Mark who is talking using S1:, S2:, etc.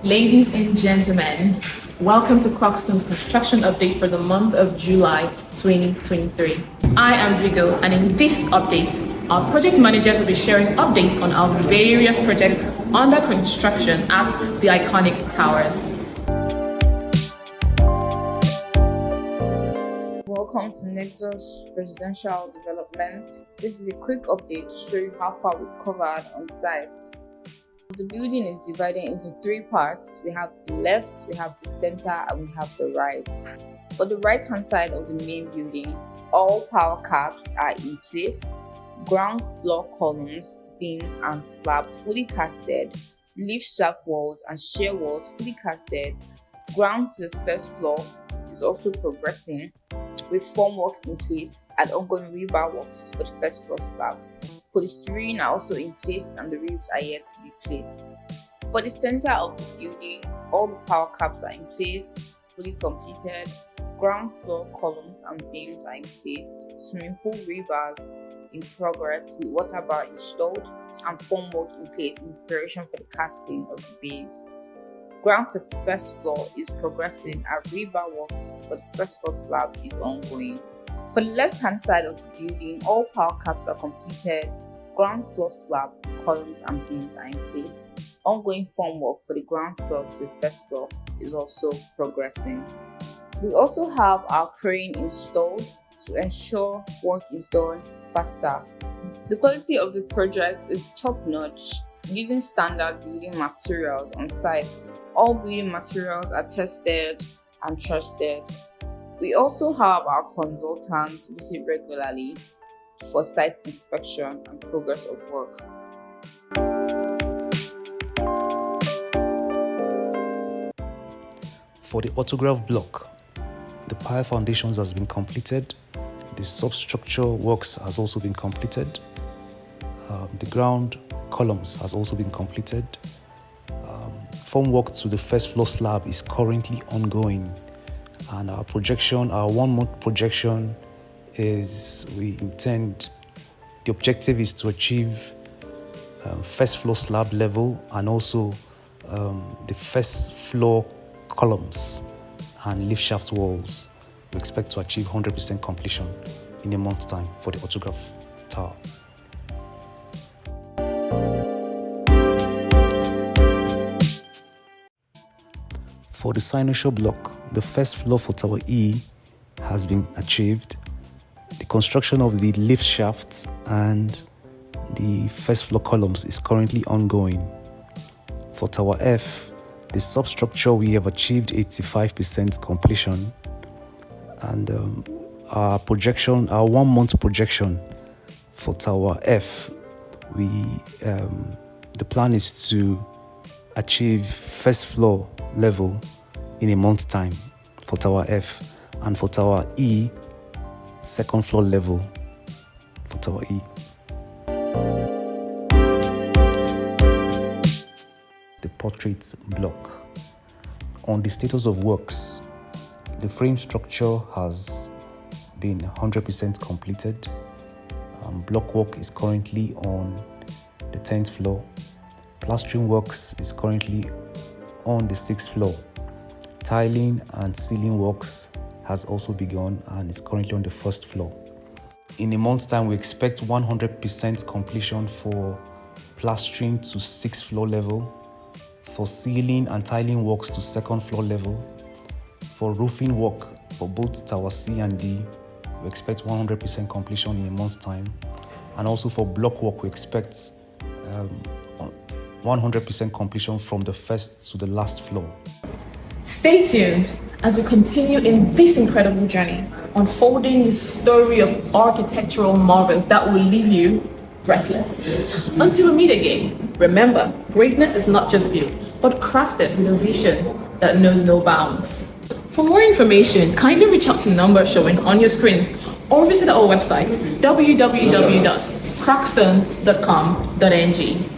S1: Ladies and gentlemen, welcome to Cruxstone's construction update for the month of July 2023. I am Vigo, and in this update, our project managers will be sharing updates on our various projects under construction at the iconic towers.
S2: Welcome to Nexus Residential Development. This is a quick update to show you how far we've covered on site. The building is divided into three parts. We have the left, we have the center, and we have the right. For the right hand side of the main building, all power caps are in place, ground floor columns, beams and slab fully casted, lift shaft walls and shear walls fully casted. Ground to the first floor is also progressing with formworks in place and ongoing rebar works for the first floor slab. Polystyrene are also in place and the ribs are yet to be placed. For the center of the building, all the power caps are in place, fully completed. Ground floor columns and beams are in place. Swimming pool rebars in progress with water bar installed and formwork in place in preparation for the casting of the base. Ground to first floor is progressing and rebar works for the first floor slab is ongoing. For the left hand side of the building, all power caps are completed, ground floor slab, columns and beams are in place. Ongoing formwork for the ground floor to the first floor is also progressing. We also have our crane installed to ensure work is done faster. The quality of the project is top notch, using standard building materials on site. All building materials are tested and trusted. We also have our consultants visit regularly for site inspection and progress of work.
S3: For the autograph block, the pile foundations has been completed. The substructure works has also been completed. The ground columns has also been completed. Formwork to the first floor slab is currently ongoing, and our 1 month projection is the objective is to achieve first floor slab level and also the first floor columns and lift shaft walls. We expect to achieve 100% completion in a month's time for the autograph tower. For the Cynosure block, the first floor for Tower E has been achieved. The construction of the lift shafts and the first floor columns is currently ongoing. For Tower F, the substructure we have achieved 85% completion, and our 1 month projection for Tower F, the plan is to achieve first floor level in a month's time for Tower F, and for Tower E, second floor level for Tower E. The portrait block. On the status of works, the frame structure has been 100% completed. Block work is currently on the 10th floor. Plastering works is currently on the 6th floor. Tiling and ceiling works has also begun and is currently on the 1st floor. In a month's time, we expect 100% completion for plastering to 6th floor level, for ceiling and tiling works to 2nd floor level. For roofing work for both Tower C and D, we expect 100% completion in a month's time. And also for block work, we expect 100% completion from the first to the last floor.
S1: Stay tuned as we continue in this incredible journey, unfolding the story of architectural marvels that will leave you breathless. Until we meet again, remember, greatness is not just built, but crafted with a vision that knows no bounds. For more information, kindly reach out to numbers showing on your screens or visit our website www.cruxstone.com.ng.